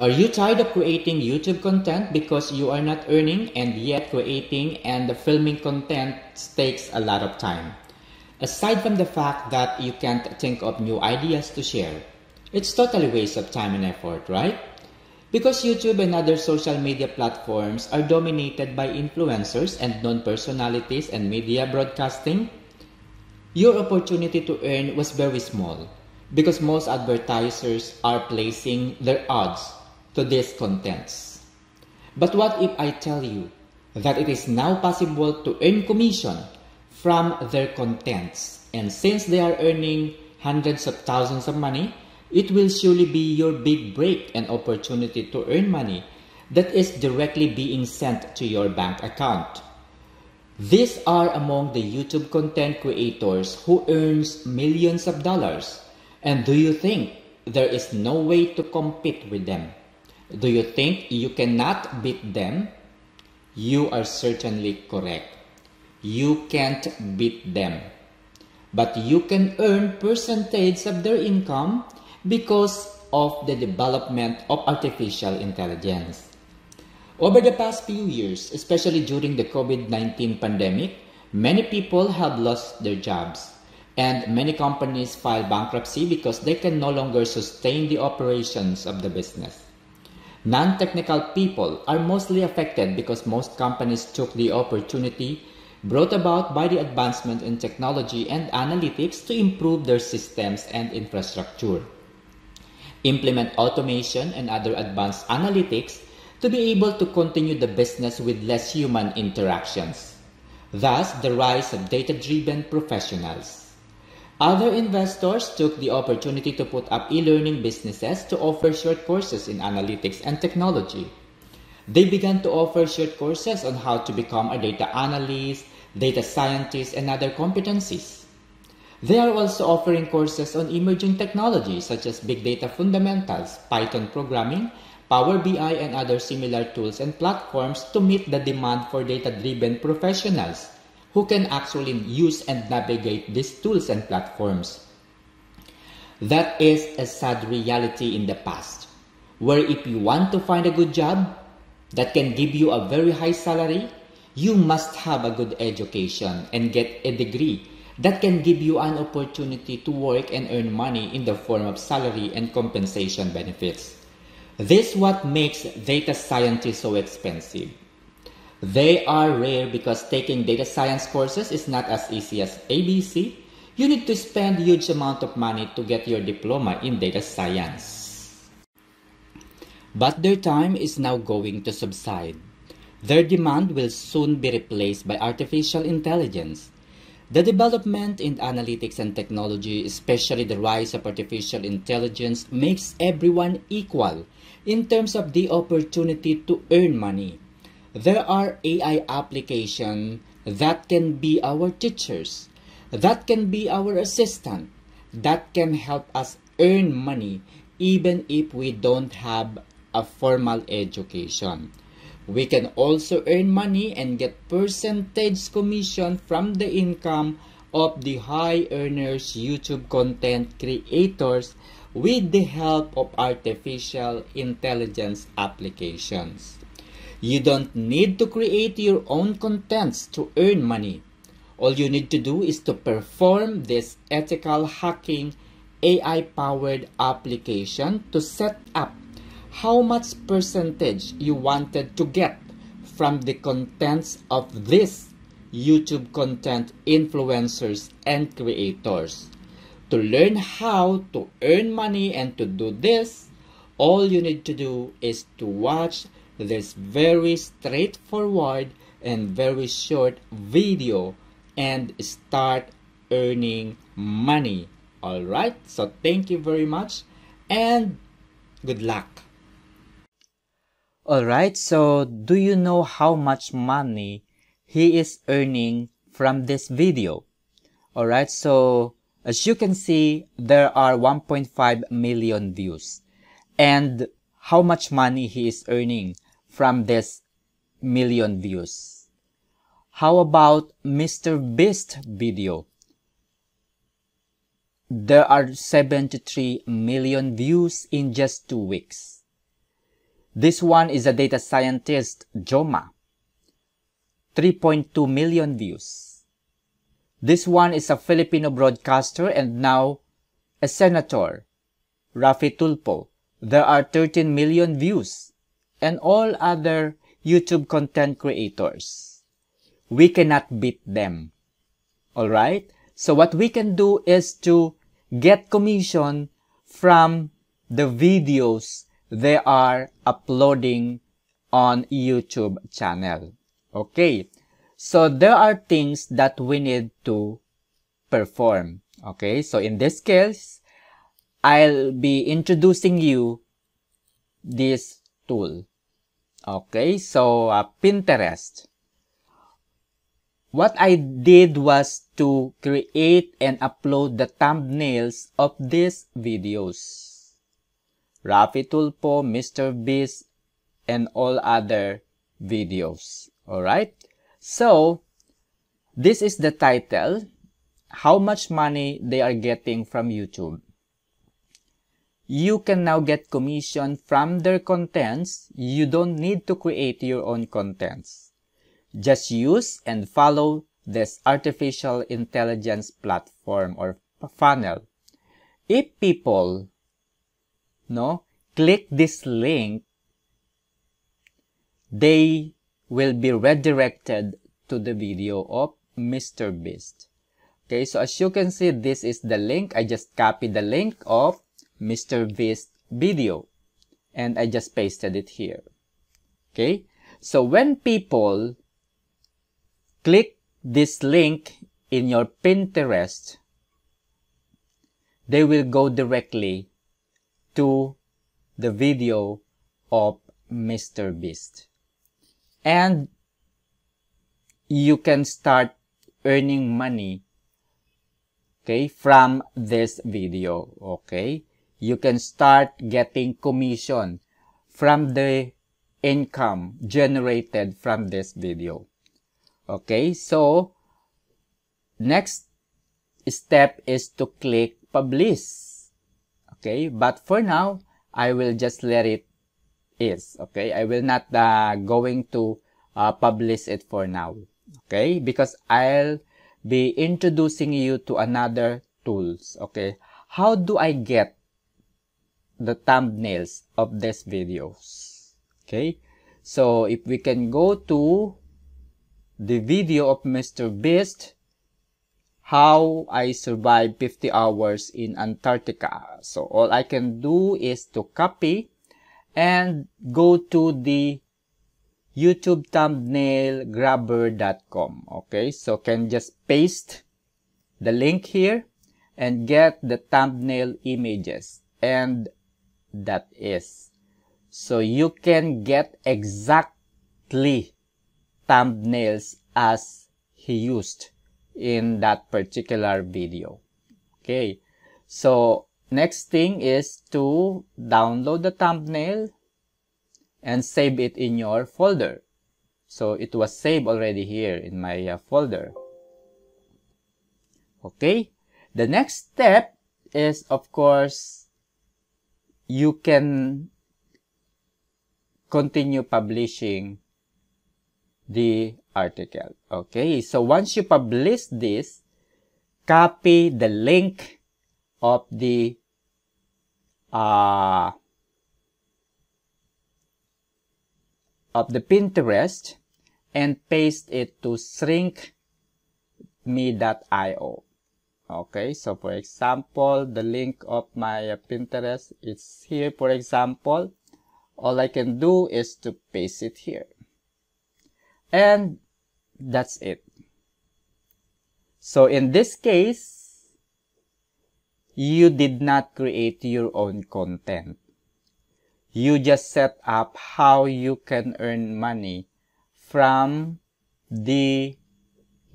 Are you tired of creating YouTube content because you are not earning, and yet creating and filming content takes a lot of time? Aside from the fact that you can't think of new ideas to share, it's totally waste of time and effort, right? Because YouTube and other social media platforms are dominated by influencers and known personalities and media broadcasting, your opportunity to earn was very small because most advertisers are placing their ads to these contents. But what if I tell you that it is now possible to earn commission from their contents, and since they are earning hundreds of thousands of money, it will surely be your big break and opportunity to earn money that is directly being sent to your bank account. These are among the YouTube content creators who earns millions of dollars. And do you think there is no way to compete with them? Do you think you cannot beat them? You are certainly correct. You can't beat them. But you can earn percentage of their income because of the development of artificial intelligence. Over the past few years, especially during the COVID-19 pandemic, many people have lost their jobs, and many companies file bankruptcy because they can no longer sustain the operations of the business. Non-technical people are mostly affected because most companies took the opportunity brought about by the advancement in technology and analytics to improve their systems and infrastructure, implement automation and other advanced analytics to be able to continue the business with less human interactions. Thus, the rise of data-driven professionals. Other investors took the opportunity to put up e-learning businesses to offer short courses in analytics and technology. They began to offer short courses on how to become a data analyst, data scientist, and other competencies. They are also offering courses on emerging technologies such as big data fundamentals, Python programming, Power BI, and other similar tools and platforms to meet the demand for data-driven professionals who can actually use and navigate these tools and platforms. That is a sad reality in the past, where if you want to find a good job that can give you a very high salary, you must have a good education and get a degree that can give you an opportunity to work and earn money in the form of salary and compensation benefits. This is what makes data scientists so expensive. They are rare because taking data science courses is not as easy as ABC. You need to spend a huge amount of money to get your diploma in data science. But their time is now going to subside. Their demand will soon be replaced by artificial intelligence. The development in analytics and technology, especially the rise of artificial intelligence, makes everyone equal in terms of the opportunity to earn money. There are AI applications that can be our teachers, that can be our assistant, that can help us earn money even if we don't have a formal education. We can also earn money and get percentage commission from the income of the high earners YouTube content creators with the help of artificial intelligence applications. You don't need to create your own contents to earn money. All you need to do is to perform this ethical hacking AI-powered application to set up how much percentage you wanted to get from the contents of these YouTube content influencers and creators. To learn how to earn money and to do this, all you need to do is to watch this very straightforward and very short video and start earning money. Alright, so thank you very much and good luck. Alright, so do you know how much money he is earning from this video? Alright, so as you can see, there are 1.5 million views. And how much money he is earning from this million views? How about Mr. Beast video? There are 73 million views in just 2 weeks. This one is a data scientist, Joma. 3.2 million views. This one is a Filipino broadcaster and now a senator, Rafi Tulpo. There are 13 million views. And all other YouTube content creators. We cannot beat them. Alright? So what we can do is to get commission from the videos they are uploading on YouTube channel. Okay? So there are things that we need to perform. Okay? So in this case, I'll be introducing you this tool. Okay? So Pinterest. What I did was to create and upload the thumbnails of these videos. Rafi Tulpo, Mr. Beast, and all other videos. Alright? So, this is the title. How much money they are getting from YouTube. You can now get commission from their contents. You don't need to create your own contents. Just use and follow this artificial intelligence platform or funnel. If people click this link, they will be redirected to the video of Mr. Beast. Okay, so as you can see, this is the link. I just copied the link of Mr. Beast video and I just pasted it here. Okay, so when people click this link in your Pinterest, they will go directly to the video of Mr. Beast. And you can start earning money, okay, from this video, okay? You can start getting commission from the income generated from this video. Okay, so next step is to click publish. Okay, but for now, I will just let it is. Okay, I will not going to publish it for now. Okay, because I'll be introducing you to another tools. Okay, how do I get the thumbnails of these videos? Okay, so if we can go to the video of Mr. Beast, how I survived 50 hours in Antarctica. So all I can do is to copy and go to the YouTube thumbnail grabber.com. Okay, so can just paste the link here and get the thumbnail images, and that is. So you can get exactly thumbnails as he used in that particular video. Okay, so next thing is to download the thumbnail and save it in your folder. So it was saved already here in my folder. Okay, the next step is, of course, you can continue publishing the article. Okay, so once you publish this, copy the link of the Pinterest and paste it to shrinkme.io. Okay, so for example, the link of my Pinterest is here. For example, all I can do is to paste it here. And that's it. So in this case, you did not create your own content. You just set up how you can earn money from the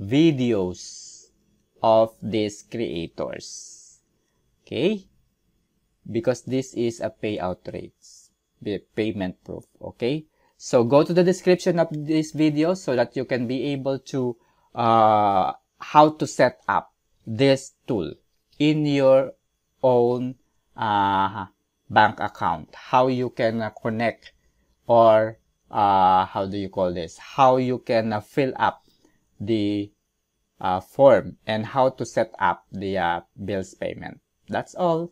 videos of these creators. Okay? Because this is a payout rates, payment proof. Okay? So go to the description of this video so that you can be able to how to set up this tool in your own bank account. How you can connect or how do you call this? How you can fill up the form and how to set up the bills payment. That's all.